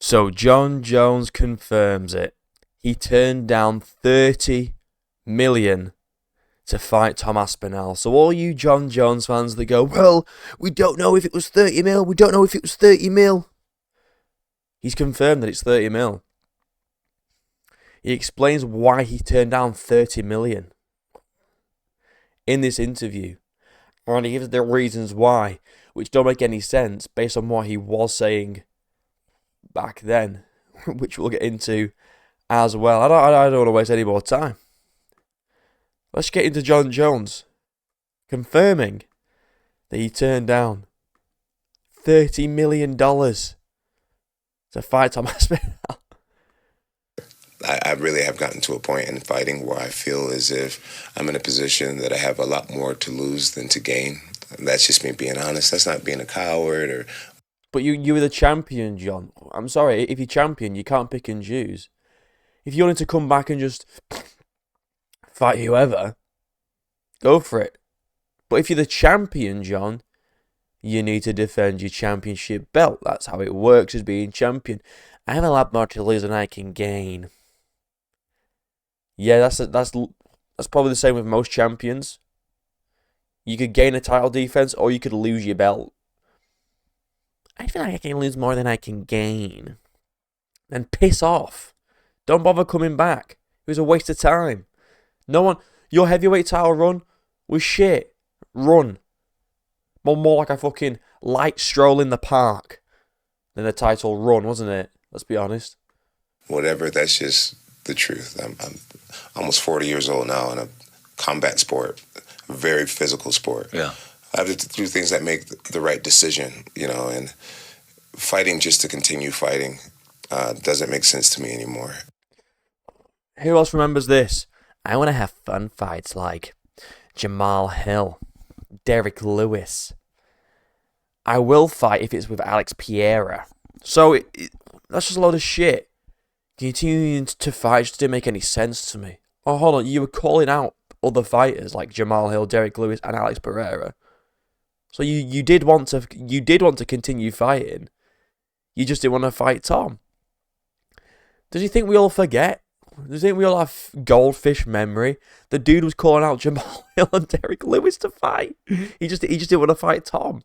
So John Jones confirms it. He turned down 30 million to fight Tom Aspinall. So all you John Jones fans that go, well, we don't know if it was 30 mil, we don't know if it was 30 mil. He's confirmed that it's 30 mil. He explains why he turned down 30 million in this interview. And he gives the reasons why, which don't make any sense based on what he was saying back then, which we'll get into as well. I don't want to waste any more time. Let's get into John Jones confirming that he turned down $30 million to fight Tom Aspinall. I really have gotten to a point in fighting where I feel as if I'm in a position that I have a lot more to lose than to gain. And that's just me being honest. That's not being a coward. But you were the champion, John. I'm sorry, if you're champion, you can't pick and choose. If you wanted to come back and just fight whoever, go for it. But if you're the champion, John, you need to defend your championship belt. That's how it works as being champion. I have a lot more to lose than I can gain. Yeah, that's probably the same with most champions. You could gain a title defense or you could lose your belt. I feel like I can lose more than I can gain. And piss off. Don't bother coming back. It was a waste of time. No one... Your heavyweight title run was shit. Run. More like a fucking light stroll in the park than a title run, wasn't it? Let's be honest. Whatever, that's just the truth. I'm almost 40 years old now in a combat sport, a very physical sport. Yeah. I have to do things that make the right decision, and fighting just to continue fighting doesn't make sense to me anymore. Who else remembers this? I want to have fun fights like Jamal Hill, Derek Lewis. I will fight if it's with Alex Pereira. So that's just a load of shit. Continuing to fight just didn't make any sense to me. Oh, hold on, you were calling out other fighters like Jamal Hill, Derek Lewis, and Alex Pereira. So you did want to continue fighting. You just didn't want to fight Tom. Does you think we all forget? Does you think we all have goldfish memory? The dude was calling out Jamal Hill and Derek Lewis to fight. He just didn't want to fight Tom.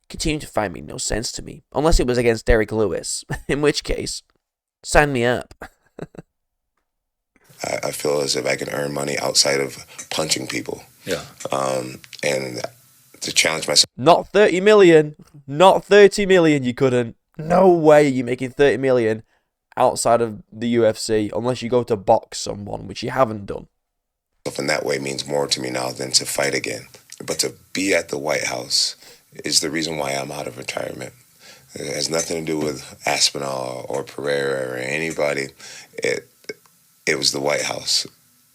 Continue to fight made no sense to me. Unless it was against Derek Lewis. In which case, sign me up. I feel as if I can earn money outside of punching people. Yeah. And to challenge myself. Not 30 million. Not 30 million you couldn't. No way you're making 30 million outside of the UFC unless you go to box someone, which you haven't done. And that way means more to me now than to fight again. But to be at the White House is the reason why I'm out of retirement. It has nothing to do with Aspinall or Pereira or anybody. It was the White House.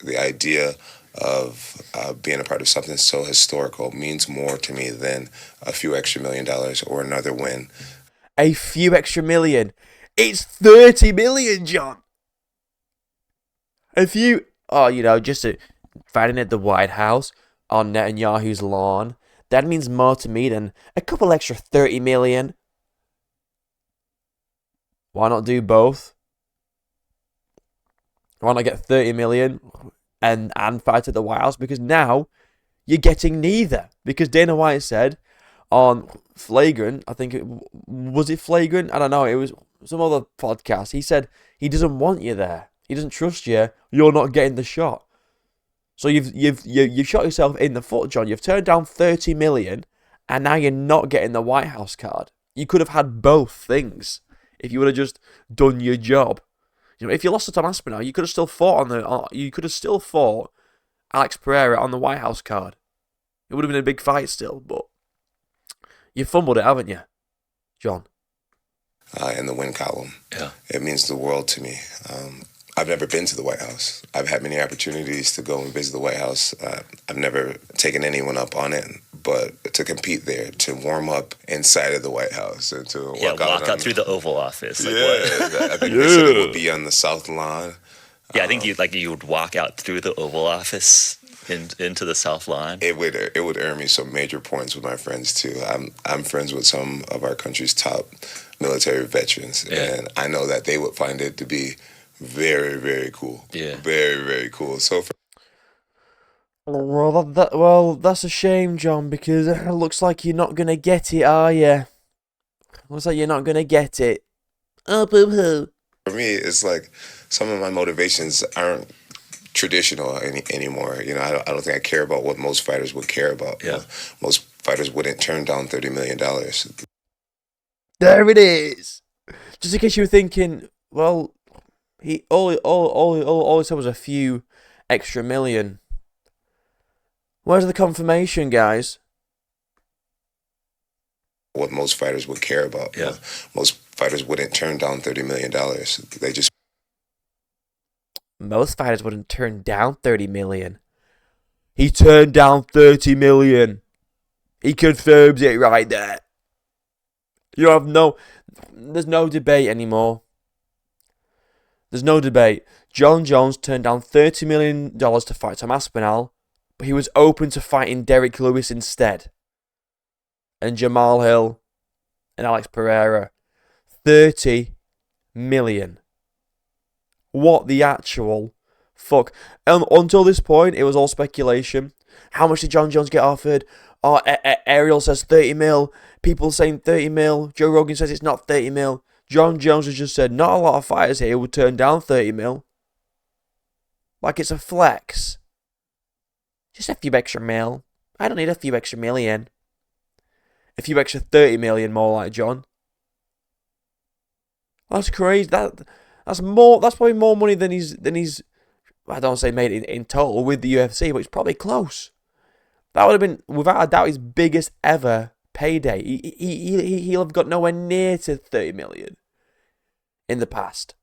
The idea of being a part of something so historical means more to me than a few extra $1 million or another win. A few extra million. It's 30 million, John. If you, just fighting at the White House on Netanyahu's lawn, that means more to me than a couple extra 30 million. Why not do both? Why not get 30 million and fight at the White House? Because now you're getting neither. Because Dana White said on Flagrant, was it Flagrant? I don't know. It was some other podcast. He said he doesn't want you there. He doesn't trust you. You're not getting the shot. So you've shot yourself in the foot, John. You've turned down 30 million, and now you're not getting the White House card. You could have had both things if you would have just done your job. If you lost to Tom Aspinall, you could have still fought Alex Pereira on the White House card. It would have been a big fight still, but you fumbled it, haven't you, John? In the win column. Yeah. It means the world to me. I've never been to the White House. I've had many opportunities to go and visit the White House. I've never taken anyone up on it, but to compete there, to warm up inside of the White House, and to walk out through the Oval Office. I think they said it would be on the South Lawn. Yeah, I think you would walk out through the Oval Office into the South Lawn. It would earn me some major points with my friends too. I'm friends with some of our country's top military veterans, Yeah. and I know that they would find it to be very, very cool. Yeah. Very, very cool. So for Well, that's a shame, John, because it looks like you're not gonna get it, are you? Looks like you're not gonna get it. Oh, boo-hoo. me, it's like some of my motivations aren't traditional anymore. You know, I don't think I care about what most fighters would care about. Yeah. Most fighters wouldn't turn down $30 million. There it is. Just in case you were thinking, well, he all he said was a few extra million. Where's the confirmation, guys? What most fighters would care about. Yeah. Most fighters wouldn't turn down $30 million. They just Most fighters wouldn't turn down 30 million. He turned down 30 million. He confirms it right there. You have there's no debate anymore. There's no debate. John Jones turned down $30 million to fight Tom Aspinall, but he was open to fighting Derek Lewis instead. And Jamal Hill and Alex Pereira. 30 million. What the actual fuck? Until this point, it was all speculation. How much did John Jones get offered? Oh, Ariel says 30 mil. People saying 30 mil. Joe Rogan says it's not 30 mil. John Jones has just said not a lot of fighters here would turn down 30 mil. Like it's a flex. Just a few extra mil. I don't need a few extra million. A few extra 30 million more like John. That's crazy. That's more. That's probably more money than he's. I don't say made in total with the UFC, but it's probably close. That would have been, without a doubt, his biggest ever payday. He'll have got nowhere near to 30 million in the past.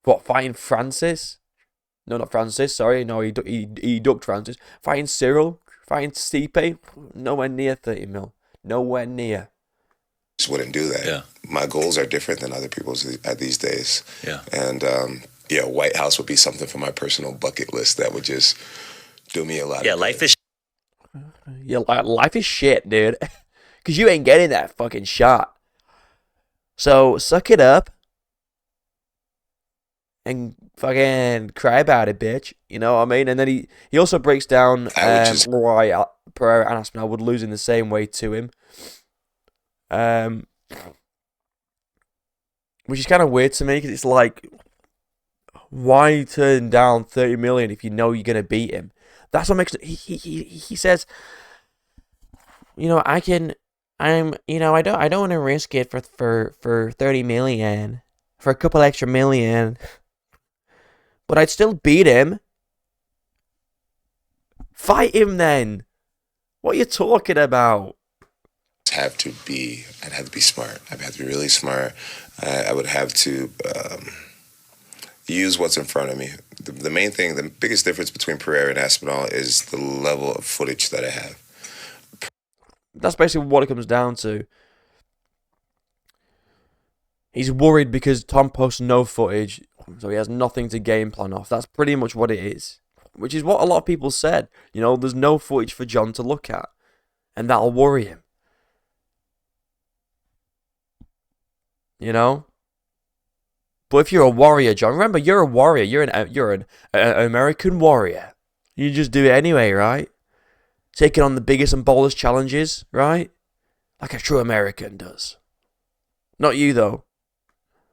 What, fighting Francis? No, not Francis. Sorry, no, he ducked Francis. Fighting Cyril, fighting Stipe, nowhere near 30 mil. Nowhere near. just wouldn't do that. Yeah. My goals are different than other people's at these days. Yeah. And White House would be something for my personal bucket list that would just do me a lot. Yeah, of life good. is Yeah, life is shit, dude. Because you ain't getting that fucking shot. So, suck it up. And fucking cry about it, bitch. You know what I mean? And then he also breaks down why Pereira and Aspinall would lose in the same way to him. Which is kind of weird to me, because it's like, why turn down 30 million if you know you're going to beat him? That's what makes it. He says, I don't want to risk it for 30 million, for a couple extra million, but I'd still beat him. Fight him then. What are you talking about? I'd have to be smart. I'd have to be really smart. I would have to use what's in front of me. The main thing, the biggest difference between Pereira and Aspinall is the level of footage that I have. That's basically what it comes down to. He's worried because Tom posts no footage, so he has nothing to game plan off. That's pretty much what it is. Which is what a lot of people said. There's no footage for John to look at. And that'll worry him. But if you're a warrior, John, remember, you're a warrior. You're an American warrior. You just do it anyway, right? Taking on the biggest and boldest challenges, right? Like a true American does. Not you, though.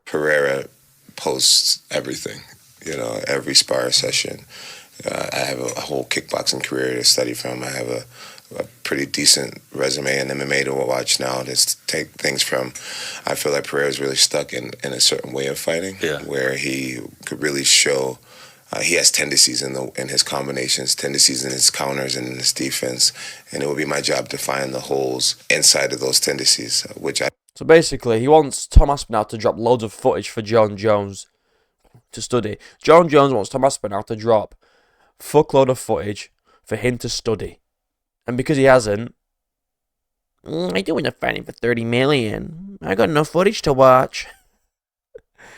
Pereira posts everything, every spar session. I have a whole kickboxing career to study from. I have a pretty decent resume in MMA to watch now. Just take things from, I feel like Pereira's really stuck in a certain way of fighting, where he could really show. He has tendencies in his combinations, tendencies in his counters and in his defense, and it would be my job to find the holes inside of those tendencies, So basically, he wants Tom Aspinall to drop loads of footage for John Jones to study. John Jones wants Tom Aspinall to drop fuckload of footage for him to study. And because he hasn't, I don't want to fight him for 30 million. I got no footage to watch.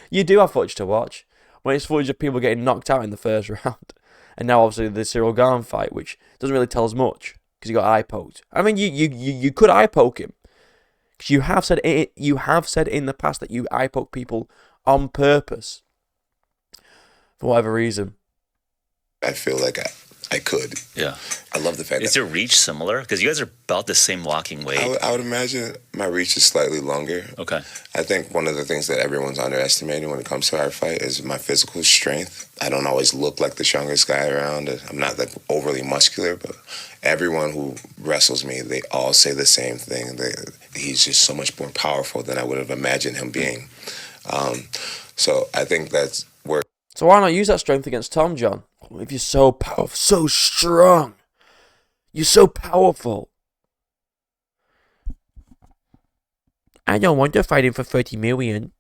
You do have footage to watch. When it's footage of people getting knocked out in the first round. And now obviously the Cyril Garn fight, which doesn't really tell us much, because he got eye poked. I mean, you could eye poke him, Because you have said in the past that you eye poke people on purpose for whatever reason. I feel like I could. Yeah. I love the fact Is your reach similar? Because you guys are about the same walking weight. I would imagine my reach is slightly longer. Okay. I think one of the things that everyone's underestimating when it comes to our fight is my physical strength. I don't always look like the strongest guy around. I'm not like overly muscular, but everyone who wrestles me, they all say the same thing. He's just so much more powerful than I would have imagined him being. So I think that's where. So why not use that strength against Tom, John? If you're so powerful, so strong, you're so powerful. I don't want to fight him for 30 million.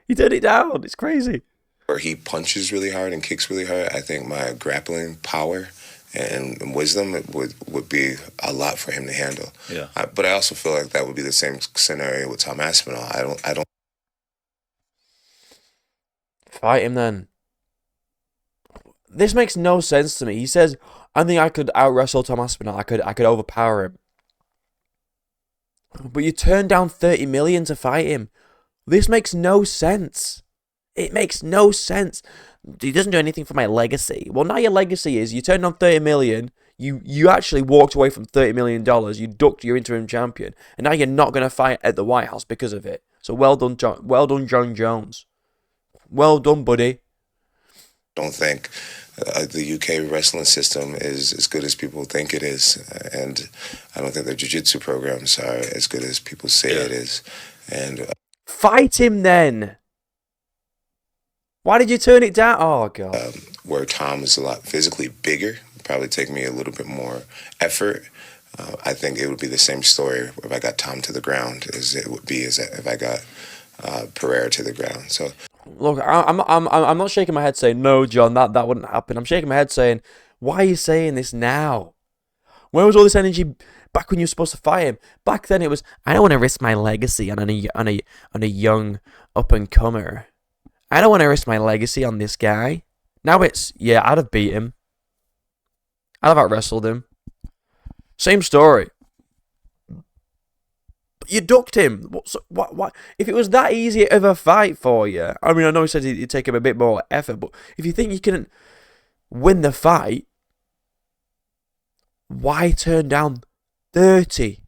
He turned it down. It's crazy. Where he punches really hard and kicks really hard, I think my grappling power and wisdom would be a lot for him to handle. Yeah. But I also feel like that would be the same scenario with Tom Aspinall. I don't. Fight him then. This makes no sense to me. He says, I think I could out-wrestle Tom Aspinall. I could overpower him. But you turned down 30 million to fight him. This makes no sense. It makes no sense. He doesn't do anything for my legacy. Well, now your legacy is you turned down 30 million. You actually walked away from $30 million. You ducked your interim champion. And now you're not going to fight at the White House because of it. So well done, John Jones. Well done, buddy. Don't think the UK wrestling system is as good as people think it is, and I don't think their jiu-jitsu programs are as good as people say it is. And fight him then. Why did you turn it down? Oh god. Where Tom is a lot physically bigger, probably take me a little bit more effort. I think it would be the same story if I got Tom to the ground as it would be as if I got Pereira to the ground. So. Look, I'm not shaking my head saying, no, John, that wouldn't happen. I'm shaking my head saying, why are you saying this now? Where was all this energy back when you were supposed to fight him? Back then it was, I don't want to risk my legacy on a young up-and-comer. I don't want to risk my legacy on this guy. Now it's, yeah, I'd have beat him. I'd have out-wrestled him. Same story. You ducked him. What? If it was that easy of a fight for you, I mean, I know he said it'd take him a bit more effort, but if you think you can win the fight, why turn down $30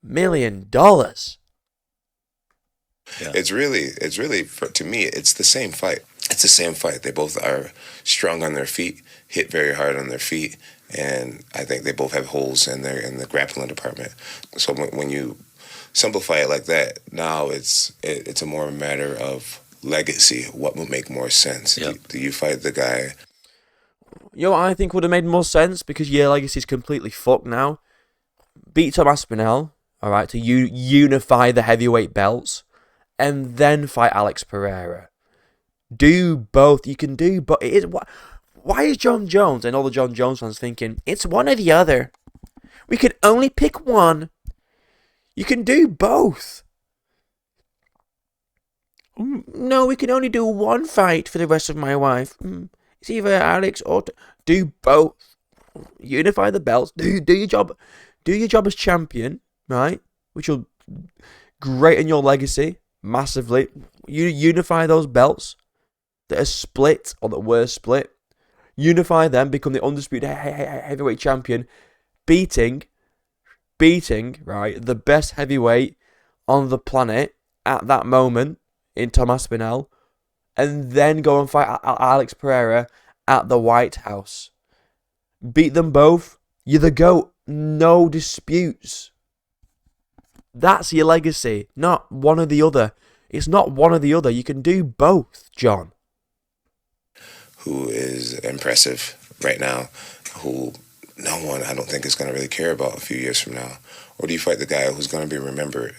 million? Yeah. It's really, to me, it's the same fight. It's the same fight. They both are strong on their feet, hit very hard on their feet, and I think they both have holes in the grappling department. So when you simplify it like that, now it's a more matter of legacy. What would make more sense? Yep. Do you fight the guy? You know what I think would have made more sense? Because your legacy's completely fucked now. Beat Tom Aspinall, alright, to unify the heavyweight belts, and then fight Alex Pereira. Do both. You can do both. Why is John Jones and all the John Jones fans thinking, it's one or the other? We can only pick one. You can do both. No, we can only do one fight for the rest of my life. It's either Alex or... Do both. Unify the belts. Do your job. Do your job as champion, right? Which will greaten your legacy massively. You unify those belts that are split or that were split. Unify them, become the undisputed heavyweight champion, beating, right, the best heavyweight on the planet at that moment in Tom Aspinall, and then go and fight Alex Pereira at the White House. Beat them both. You're the GOAT. No disputes. That's your legacy, not one or the other. It's not one or the other. You can do both, John. Who is impressive right now, who no one, I don't think, is going to really care about a few years from now? Or do you fight the guy who's going to be remembered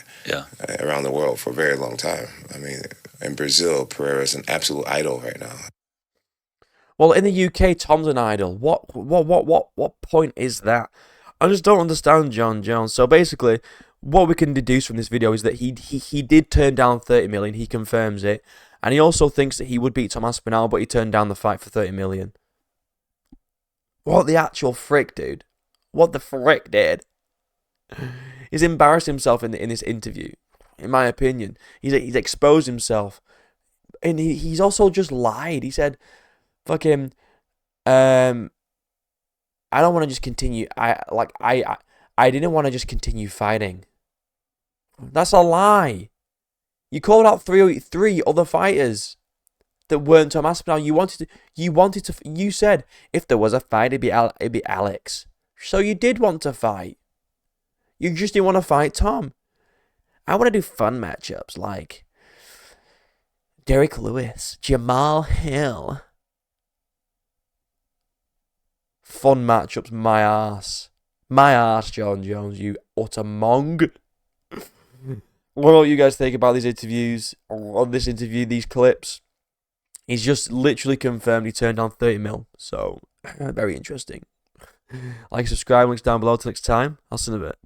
around the world for a very long time? I mean, in Brazil, Pereira is an absolute idol right now. Well, in the UK, Tom's an idol. What point is that? I just don't understand John Jones. So basically, what we can deduce from this video is that he did turn down 30 million. He confirms it. And he also thinks that he would beat Tom Aspinall, but he turned down the fight for 30 million. What the actual frick, dude? What the frick, dude? He's embarrassed himself in this interview, in my opinion. He's exposed himself, and he's also just lied. He said, "Fucking, I don't want to just continue. I didn't want to just continue fighting." That's a lie. You called out three other fighters that weren't Tom Aspinall. You said if there was a fight, it'd be Alex. So you did want to fight. You just didn't want to fight Tom. I want to do fun matchups like Derek Lewis, Jamal Hill. Fun matchups, my ass. My ass, John Jones, you utter mong. What do you guys think about these interviews? On this interview, these clips? He's just literally confirmed he turned down 30 mil. So, very interesting. Like, subscribe, links down below. Till next time, I'll see you in a bit.